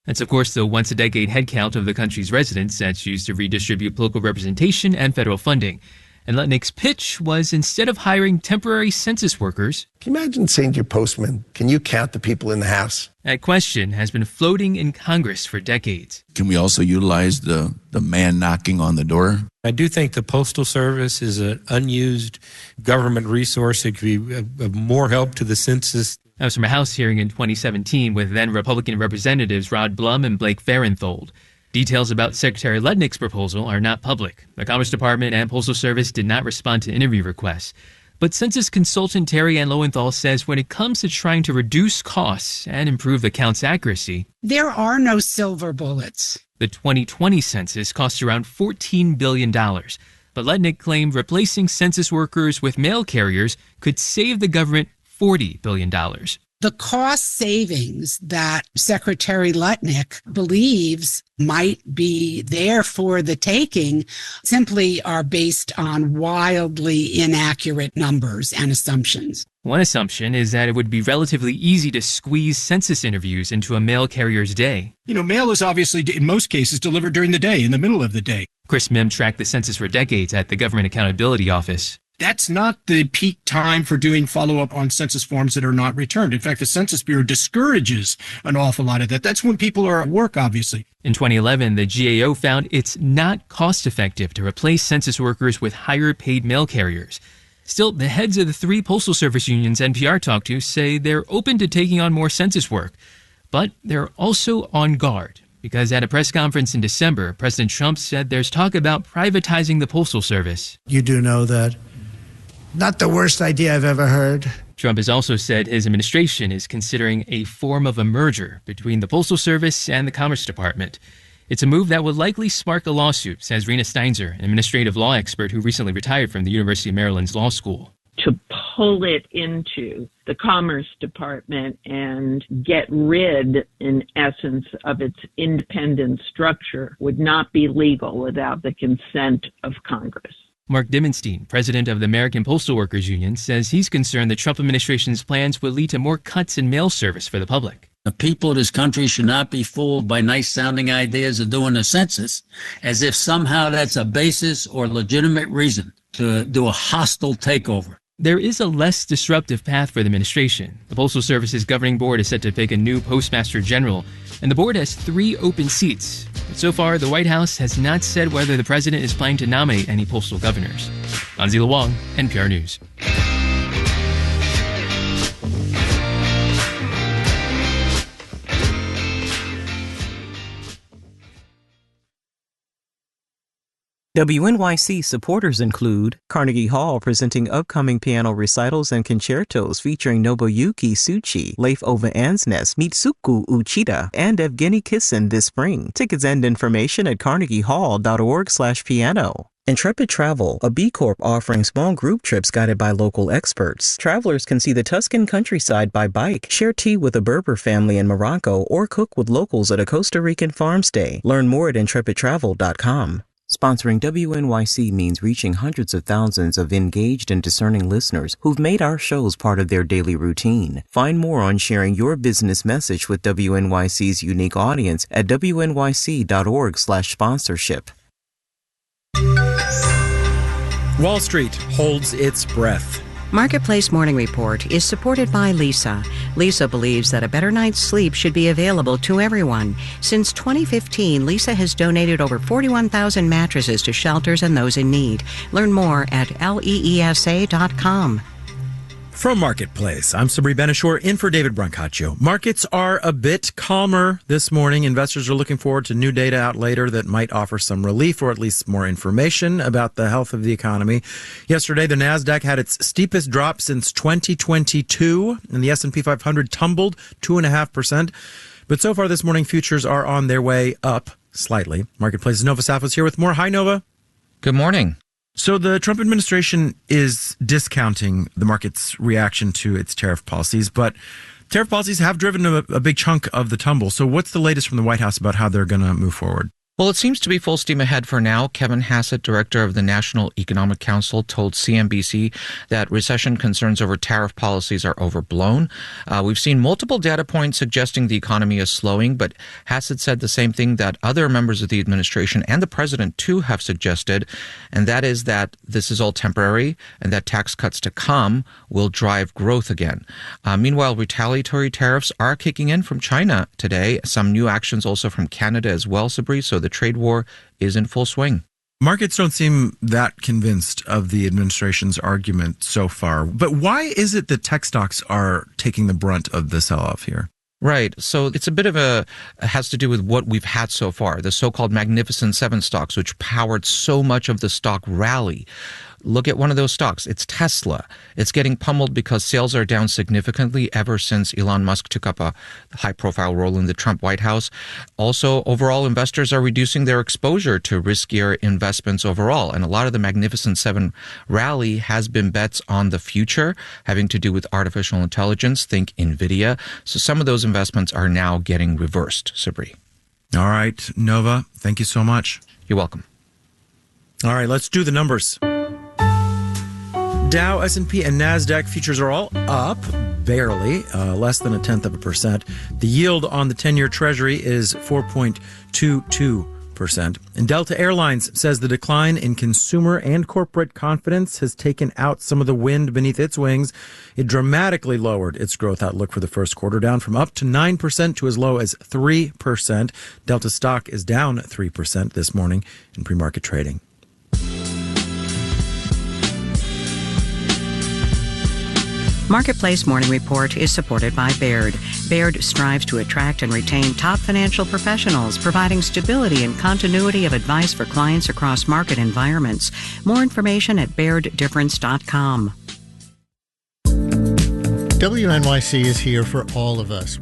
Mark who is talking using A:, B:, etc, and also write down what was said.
A: That's, of course, the once-a-decade headcount of the country's residents that's used to redistribute political representation and federal funding. And Lutnick's pitch was, instead of hiring temporary census workers...
B: Can you imagine saying to your postman, can you count the people in the house?
A: That question has been floating in Congress for decades.
C: Can we also utilize the man knocking on the door?
D: I do think the Postal Service is an unused government resource. It could be of more help to the census.
A: That was from a House hearing in 2017 with then Republican Representatives Rod Blum and Blake Farenthold. Details about Secretary Lutnick's proposal are not public. The Commerce Department and Postal Service did not respond to interview requests. But census consultant Terry Ann Lowenthal says when it comes to trying to reduce costs and improve the count's accuracy,
E: there are no silver bullets.
A: The 2020 census cost around $14 billion. But Lutnick claimed replacing census workers with mail carriers could save the government $40 billion.
E: The cost savings that Secretary Lutnick believes might be there for the taking simply are based on wildly inaccurate numbers and assumptions.
A: One assumption is that it would be relatively easy to squeeze census interviews into a mail carrier's day.
F: Mail is obviously, in most cases, delivered during the day, in the middle of the day.
A: Chris Mim tracked the census for decades at the Government Accountability Office.
F: That's not the peak time for doing follow-up on census forms that are not returned. In fact, the Census Bureau discourages an awful lot of that. That's when people are at work, obviously.
A: In 2011, the GAO found it's not cost-effective to replace census workers with higher-paid mail carriers. Still, the heads of the 3 Postal Service unions NPR talked to say they're open to taking on more census work. But they're also on guard, because at a press conference in December, President Trump said there's talk about privatizing the Postal Service.
G: You do know that. Not the worst idea I've ever heard.
A: Trump has also said his administration is considering a form of a merger between the Postal Service and the Commerce Department. It's a move that would likely spark a lawsuit, says Rena Steinzer, an administrative law expert who recently retired from the University of Maryland's law school.
H: To pull it into the Commerce Department and get rid, in essence, of its independent structure would not be legal without the consent of Congress.
A: Mark Dimenstein, president of the American Postal Workers Union, says he's concerned the Trump administration's plans would lead to more cuts in mail service for the public.
I: The people of this country should not be fooled by nice-sounding ideas of doing a census as if somehow that's a basis or legitimate reason to do a hostile takeover.
A: There is a less disruptive path for the administration. The Postal Service's governing board is set to pick a new postmaster general, and the board has 3 open seats. But so far, the White House has not said whether the president is planning to nominate any postal governors. Anzila Wong, NPR News.
J: WNYC supporters include Carnegie Hall presenting upcoming piano recitals and concertos featuring Nobuyuki Tsuchi, Leif Ove Ansnes, Mitsuko Uchida, and Evgeny Kissin this spring. Tickets and information at carnegiehall.org/piano. Intrepid Travel, a B Corp offering small group trips guided by local experts. Travelers can see the Tuscan countryside by bike, share tea with a Berber family in Morocco, or cook with locals at a Costa Rican farm stay. Learn more at intrepidtravel.com. Sponsoring WNYC means reaching hundreds of thousands of engaged and discerning listeners who've made our shows part of their daily routine. Find more on sharing your business message with WNYC's unique audience at wnyc.org/sponsorship.
K: Wall Street holds its breath.
L: Marketplace Morning Report is supported by Lisa. Lisa believes that a better night's sleep should be available to everyone. Since 2015, Lisa has donated over 41,000 mattresses to shelters and those in need. Learn more at leesa.com.
K: From Marketplace, I'm Sabri Benishore in for David Brancaccio. Markets are a bit calmer this morning. Investors are looking forward to new data out later that might offer some relief or at least more information about the health of the economy. Yesterday, the Nasdaq had its steepest drop since 2022, and the S&P 500 tumbled 2.5%. But so far this morning, futures are on their way up slightly. Marketplace's Nova Safos here with more. Hi, Nova.
M: Good morning.
K: So the Trump administration is discounting the market's reaction to its tariff policies, but tariff policies have driven a big chunk of the tumble. So what's the latest from the White House about how they're going to move forward?
M: Well, it seems to be full steam ahead for now. Kevin Hassett, director of the National Economic Council, told CNBC that recession concerns over tariff policies are overblown. We've seen multiple data points suggesting the economy is slowing, but Hassett said the same thing that other members of the administration and the president, too, have suggested, and that is that this is all temporary and that tax cuts to come will drive growth again. Meanwhile, retaliatory tariffs are kicking in from China today. Some new actions also from Canada as well, Sabri, so the trade war is in full swing.
K: Markets don't seem that convinced of the administration's argument so far. But why is it that tech stocks are taking the brunt of the sell-off here?
M: Right. So it's a bit of has to do with what we've had so far, the so-called Magnificent Seven stocks, which powered so much of the stock rally. Look at one of those stocks. It's Tesla. It's getting pummeled because sales are down significantly ever since Elon Musk took up a high-profile role in the Trump White House. Also, overall, investors are reducing their exposure to riskier investments overall. And a lot of the Magnificent Seven rally has been bets on the future, having to do with artificial intelligence. Think NVIDIA. So some of those investments are now getting reversed, Sabri.
K: All right, Nova, thank you so much.
M: You're welcome.
K: All right, let's do the numbers. Dow, S&P, and NASDAQ futures are all up, barely, less than 0.1%. The yield on the 10-year Treasury is 4.22%. And Delta Airlines says the decline in consumer and corporate confidence has taken out some of the wind beneath its wings. It dramatically lowered its growth outlook for the first quarter, down from up to 9% to as low as 3%. Delta stock is down 3% this morning in pre-market trading.
L: Marketplace Morning Report is supported by Baird. Baird strives to attract and retain top financial professionals, providing stability and continuity of advice for clients across market environments. More information at BairdDifference.com.
N: WNYC is here for all of us.